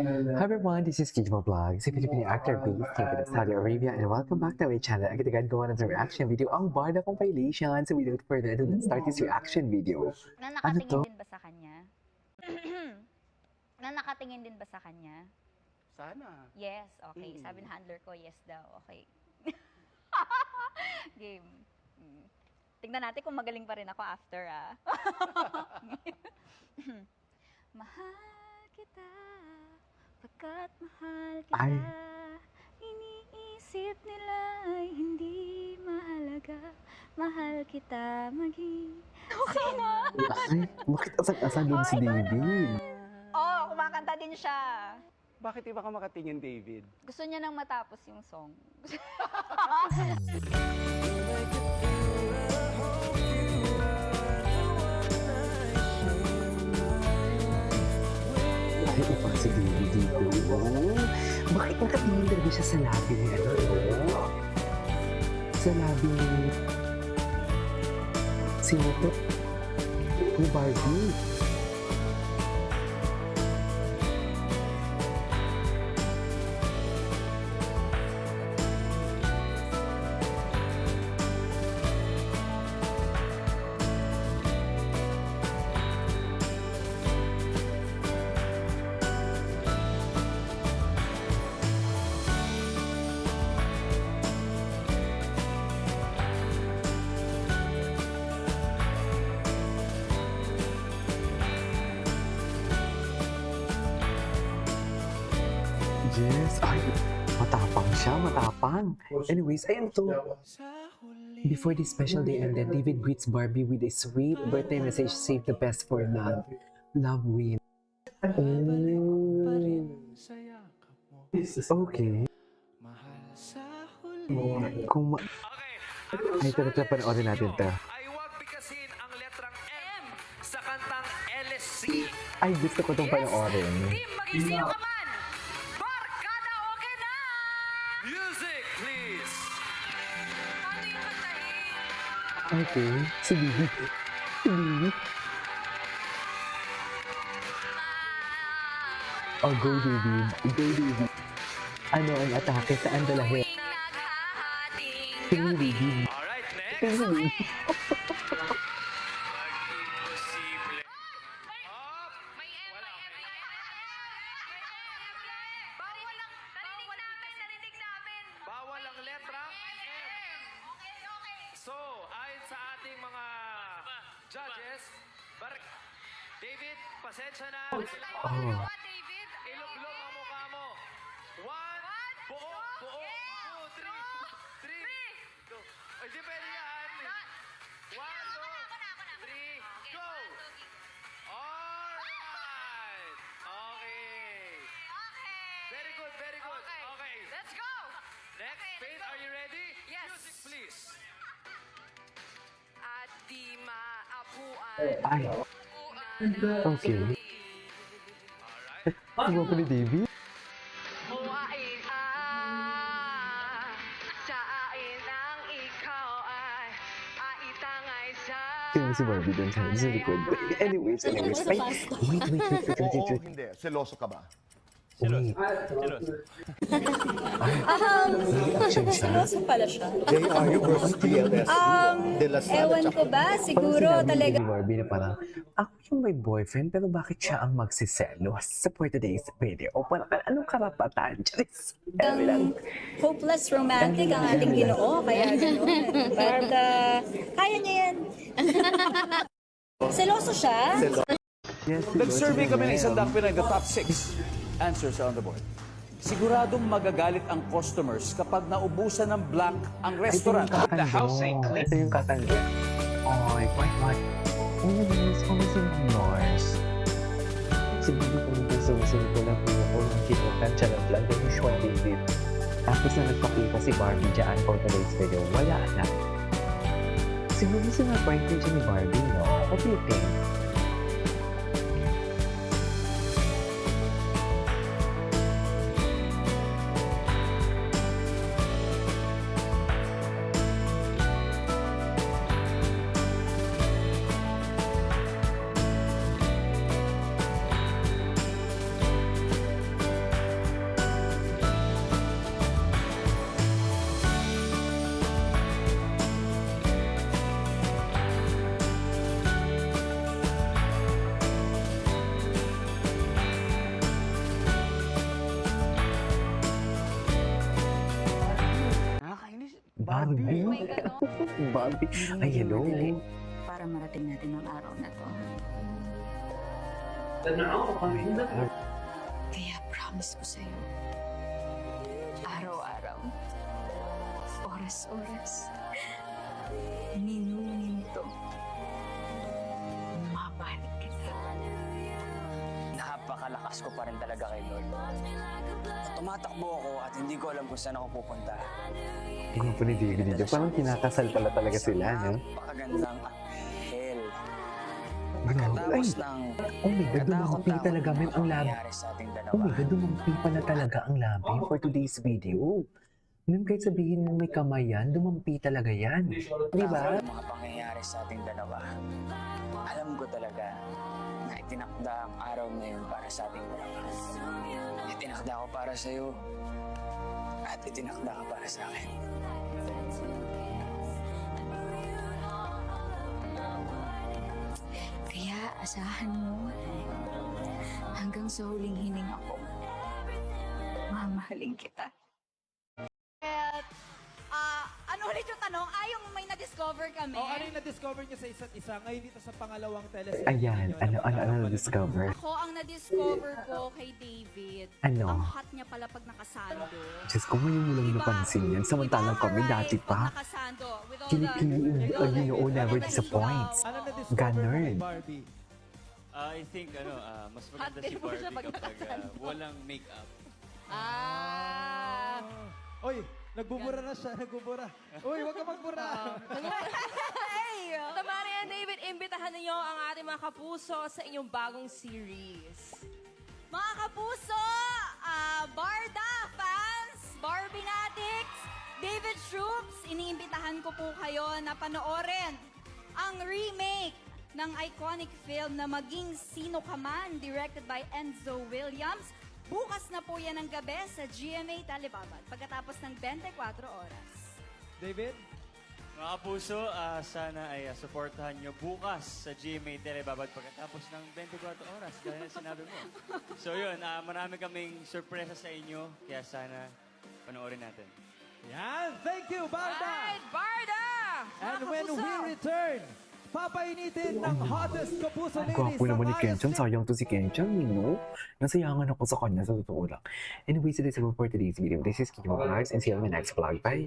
Hi everyone, this is Kijmo Vlog, si Filipino actor based in Saudi Arabia, and welcome back to my channel. Agad-agad gawa ng reaction video ang Barda Compilation. So without further ado, let's start this reaction video. Na Ano nakatingin to? din ba sa kanya? Na nakatingin din ba sa kanya? Sana. Yes, okay. Sabi ng handler ko, yes daw. Okay. Game. Tingnan natin kung magaling pa rin ako after, ah. Mahal kita, pagkat mahal kita. Ay. Iniisip nila ay hindi mahalaga. Mahal kita maging sino. Ay, bakit asal-asal dun si David? Oh, kumakanta din siya. Bakit iba ka makatingin, David? Gusto niya nang matapos yung song. Ay, iba si David dito. Bakit nakatingin talaga siya sa labi ni ano? Sa labi ni... Sino to? Ni Barbie. Yes, ay, matapang siya, matapang. Anyways, ayun to. Before this special day ended, David greets Barbie with a sweet birthday message, save the best for love. Love wins. Oh. Okay. Kung ma... Ay, ito na panoorin natin to. Ay huwag bigkasin ang letrang M sa kantang LSC. Ay, gusto ko itong panoorin. Team, maging sino ka man! Barkada, okay na! Music, please! Ano yung kantahin? Okay, si David. Si David. Oh, go David. Go David. Ano ang atake? Saan dalahin? Tingin David. Alright, next! Tingin David. Imposible. Up! May M, Wala. may M, may M. Bawal ang narinig namin. Bawal ang letrang M. Okay, okay. So, ayon sa ating mga judges, David, pasensya na. Oh. What, David? Ilublog ang mukha mo. One, buo, buo. Two, three, go. Ay, di pwede yan. One, two, three, go. Alright. Okay. Very good, very good. Okay. Let's go. Next, Faith, are you ready? Yes. Music, please. At di maapuan. Ay, okay. Ano ba ni David? Uwain sa akin ang ikaw ay itangay sa Tingnan si Barbie dun sa likod. Anyways. Ay, wait. Oo, hindi. Seloso ka ba? Wait. Action siya. Seryoso pala siya. They are your versus TLS. De La Sala Ewan ko ba? Siguro talaga. Ni Barbie na parang, ako yung may boyfriend, pero bakit siya ang magsiselos? So for today's video, o parang, anong karapatan? Charis. Hopeless romantic ang ating Ginoo, kaya gano'n. But, kaya niya yan. Seloso siya. Yes, Nag-survey kami ng isang Pinay, the top 6 answers are on the board. Siguradong magagalit ang customers kapag naubusan ng blank ang restaurant. The house ain't clean. Ito yung katango. Oy, what? Oh, yes, always in Mars. Siguro kung gusto ko lang po yung kinukan siya ng vlog, the usual David. Tapos na nagpakita si Barbie dyan for today's video, wala na. Siguro sinabay ko siya ni Barbie, no? What do you think? Barbie. May ganon. Barbie. Ay, hello. Para marating natin ang araw na to. Kaya promise ko sa'yo, araw-araw, oras-oras, minuto, mabalik kita. Napakalakas ko pa rin talaga kay Lord. Tumatakbo ako at hindi ko alam kung saan ako pupunta. Tingnan po ni David dito. Parang kinakasal pala talaga sila, no? Napakagandang anghel. Grabe. Ay, Pagkatapos ng oh my God, dumampi talaga, men, ang labi. nangyari sa ating dalawa. Oh my God, dumampi pala talaga ang labi for today's video. Ma'am, kahit sabihin mo may kamay yan, dumampi talaga yan. Di ba? Ang mga pangyayari sa ating dalawa. Alam ko talaga na itinakda ang araw na yun para sa ating dalawa. Itinakda ko para sa iyo at itinakda ka para sa akin. Kaya asahan mo, hanggang sa huling hining ako, mamahalin kita. At, ano ulit yung tanong? Yung may na-discover kami. ano yung na-discover niyo sa isa't isa? Ngayon dito sa pangalawang teleserye. Ayan, ninyo, ano discover? Ako, ang na-discover ko kay David, Ano? ang hot niya pala pag nakasando. Diyos ko, ngayon mo lang napansin yan. Samantalang kami dati pa. Pag nakasando, with all Kinikili, the- never disappoints. Ano na-discover Ganun. kay Barbie? I think, mas maganda Hot si din po siya Barbie pag kapag nakasando. walang makeup. Oy, nagbubura na siya, nagbubura. Uy, wag ka magbura. Tama na yan, David. Imbitahan ninyo ang ating mga kapuso sa inyong bagong series. Mga kapuso, Barda fans, Barbie Natics, David Troops, iniimbitahan ko po kayo na panoorin ang remake ng iconic film na Maging Sino Ka Man, directed by Enzo Williams. Bukas na po yan ng gabi sa GMA Telebabad pagkatapos ng 24 oras. David? Mga puso, sana ay supportahan nyo bukas sa GMA Telebabad pagkatapos ng 24 oras, gaya na sinabi mo. So yun, marami kaming sorpresa sa inyo, kaya sana panoorin natin. Yan, thank you, Barda! Alright, Barda! And Mga when kapuso! we return, papainitin ng hottest kapuso Ang ladies gwapo naman ni sa Kenchan. Sayang to si Kenchan, no? Nasayangan ako sa kanya, sa totoo lang. Anyways, it is all for today's video. This is Kiko Vlogs and see you on my next vlog. Bye!